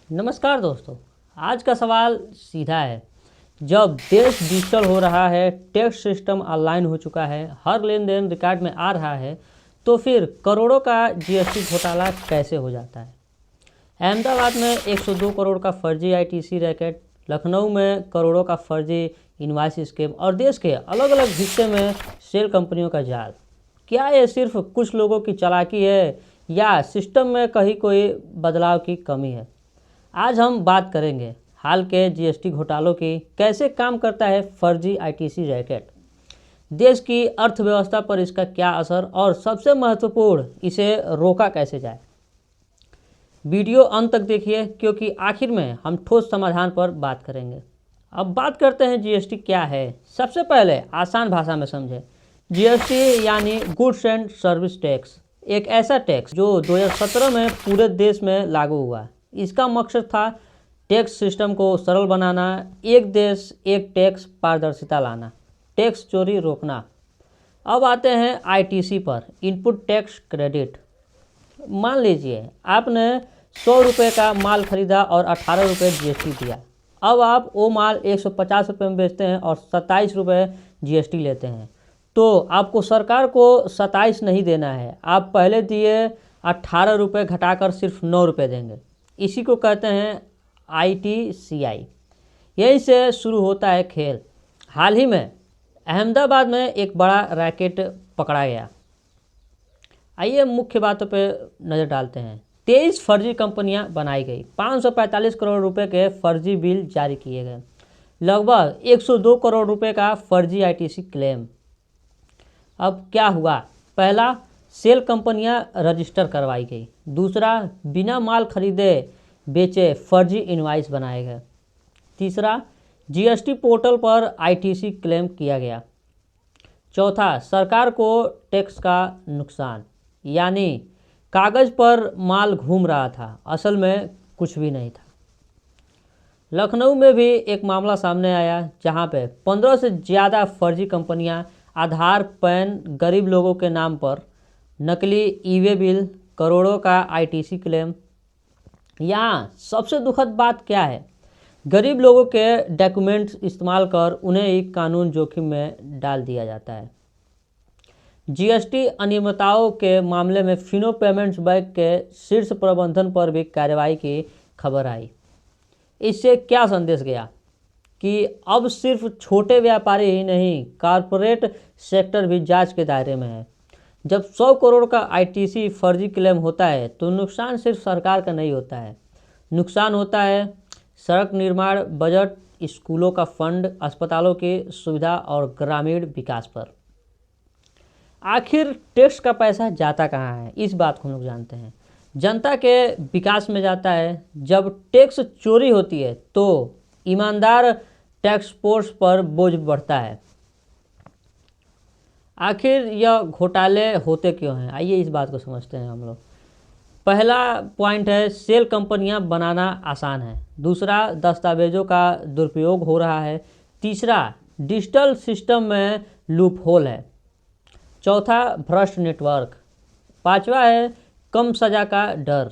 नमस्कार दोस्तों। आज का सवाल सीधा है। जब देश डिजिटल हो रहा है, टैक्स सिस्टम ऑनलाइन हो चुका है, हर लेन देन रिकॉर्ड में आ रहा है, तो फिर करोड़ों का जीएसटी घोटाला कैसे हो जाता है। अहमदाबाद में 102 करोड़ का फर्जी आईटीसी रैकेट, लखनऊ में करोड़ों का फर्जी इनवॉइस स्कीम और देश के अलग अलग हिस्से में सेल कंपनियों का जाल। क्या ये सिर्फ कुछ लोगों की चालाकी है या सिस्टम में कहीं कोई बदलाव की कमी है। आज हम बात करेंगे हाल के जीएसटी घोटालों की, कैसे काम करता है फर्जी आईटीसी रैकेट, देश की अर्थव्यवस्था पर इसका क्या असर और सबसे महत्वपूर्ण इसे रोका कैसे जाए। वीडियो अंत तक देखिए क्योंकि आखिर में हम ठोस समाधान पर बात करेंगे। अब बात करते हैं जीएसटी क्या है। सबसे पहले आसान भाषा में समझें। जीएसटी यानी गुड्स एंड सर्विस टैक्स एक ऐसा टैक्स जो 2017 में पूरे देश में लागू हुआ। इसका मकसद था टैक्स सिस्टम को सरल बनाना, एक देश एक टैक्स पारदर्शिता लाना, टैक्स चोरी रोकना। अब आते हैं आईटीसी पर, इनपुट टैक्स क्रेडिट। मान लीजिए आपने 100 रुपये का माल खरीदा और 18 रुपये जीएसटी दिया। अब आप वो माल 150 रुपये में बेचते हैं और 27 रुपये जीएसटी लेते हैं, तो आपको सरकार को 27 नहीं देना है, आप पहले दिए 18 रुपये घटाकर सिर्फ 9 रुपये देंगे। इसी को कहते हैं आईटीसीआई। यहीं से शुरू होता है खेल। हाल ही में अहमदाबाद में एक बड़ा रैकेट पकड़ा गया। आइए मुख्य बातों पे नज़र डालते हैं। 23 फर्जी कंपनियां बनाई गई, 545 करोड़ रुपए के फर्जी बिल जारी किए गए, लगभग 102 करोड़ रुपए का फर्जी आईटीसी क्लेम। अब क्या हुआ? पहला, सेल कंपनियां रजिस्टर करवाई गई। दूसरा, बिना माल खरीदे बेचे फर्जी इनवॉइस बनाए गए। तीसरा, जीएसटी पोर्टल पर आईटीसी क्लेम किया गया। चौथा, सरकार को टैक्स का नुकसान, यानी कागज़ पर माल घूम रहा था, असल में कुछ भी नहीं था। लखनऊ में भी एक मामला सामने आया जहां पे 15 से ज़्यादा फर्जी कंपनियां आधार, पैन, गरीब लोगों के नाम पर, नकली ई-वे बिल, करोड़ों का आईटीसी क्लेम। यहाँ सबसे दुखद बात क्या है? गरीब लोगों के डॉक्यूमेंट्स इस्तेमाल कर उन्हें एक कानून जोखिम में डाल दिया जाता है। जीएसटी अनियमितताओं के मामले में फिनो पेमेंट्स बैंक के शीर्ष प्रबंधन पर भी कार्रवाई की खबर आई। इससे क्या संदेश गया कि अब सिर्फ छोटे व्यापारी ही नहीं, कॉरपोरेट सेक्टर भी जांच के दायरे में है। जब 100 करोड़ का आईटीसी फर्जी क्लेम होता है तो नुकसान सिर्फ सरकार का नहीं होता है, नुकसान होता है सड़क निर्माण बजट, स्कूलों का फंड, अस्पतालों की सुविधा और ग्रामीण विकास पर। आखिर टैक्स का पैसा जाता कहाँ है? इस बात को हम लोग जानते हैं। जनता के विकास में जाता है। जब टैक्स चोरी होती है तो ईमानदार टैक्स फोर्स पर बोझ बढ़ता है। आखिर यह घोटाले होते क्यों हैं? आइए इस बात को समझते हैं हम लोग। पहला पॉइंट है, सेल कंपनियां बनाना आसान है। दूसरा, दस्तावेजों का दुरुपयोग हो रहा है। तीसरा, डिजिटल सिस्टम में लूप होल है। चौथा, भ्रष्ट नेटवर्क। पांचवा है, कम सजा का डर।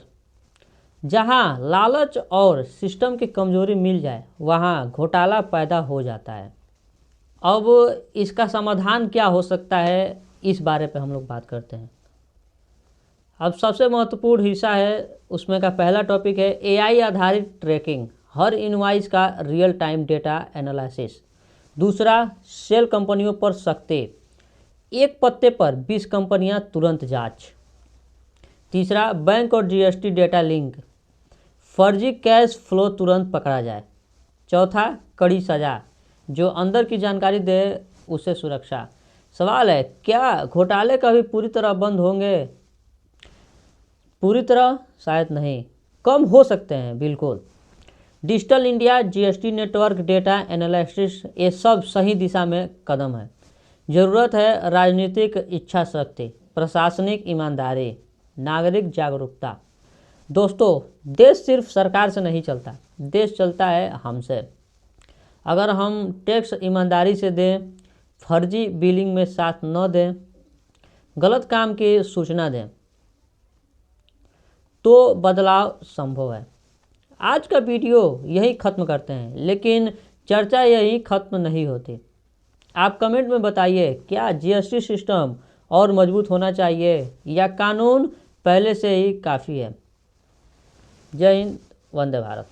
जहां लालच और सिस्टम की कमजोरी मिल जाए वहां घोटाला पैदा हो जाता है। अब इसका समाधान क्या हो सकता है, इस बारे पे हम लोग बात करते हैं। अब सबसे महत्वपूर्ण हिस्सा है, उसमें का पहला टॉपिक है एआई आधारित ट्रैकिंग, हर इनवॉइस का रियल टाइम डेटा एनालिसिस। दूसरा, सेल कंपनियों पर सख्ती, एक पत्ते पर 20 कंपनियां तुरंत जांच। तीसरा, बैंक और जीएसटी डेटा लिंक, फर्जी कैश फ्लो तुरंत पकड़ा जाए। चौथा, कड़ी सजा, जो अंदर की जानकारी दे उसे सुरक्षा। सवाल है, क्या घोटाले कभी पूरी तरह बंद होंगे? पूरी तरह शायद नहीं, कम हो सकते हैं, बिल्कुल। Digital India, GST network, data analysis, ये सब सही दिशा में कदम है। ज़रूरत है राजनीतिक इच्छा शक्ति, प्रशासनिक ईमानदारी, नागरिक जागरूकता। दोस्तों, देश सिर्फ सरकार से नहीं चलता, देश चलता है हमसे। अगर हम टैक्स ईमानदारी से दें, फर्जी बिलिंग में साथ न दें, गलत काम की सूचना दें, तो बदलाव संभव है। आज का वीडियो यही ख़त्म करते हैं, लेकिन चर्चा यही ख़त्म नहीं होती। आप कमेंट में बताइए, क्या जीएसटी सिस्टम और मजबूत होना चाहिए या कानून पहले से ही काफ़ी है। जय हिंद, वंदे भारत।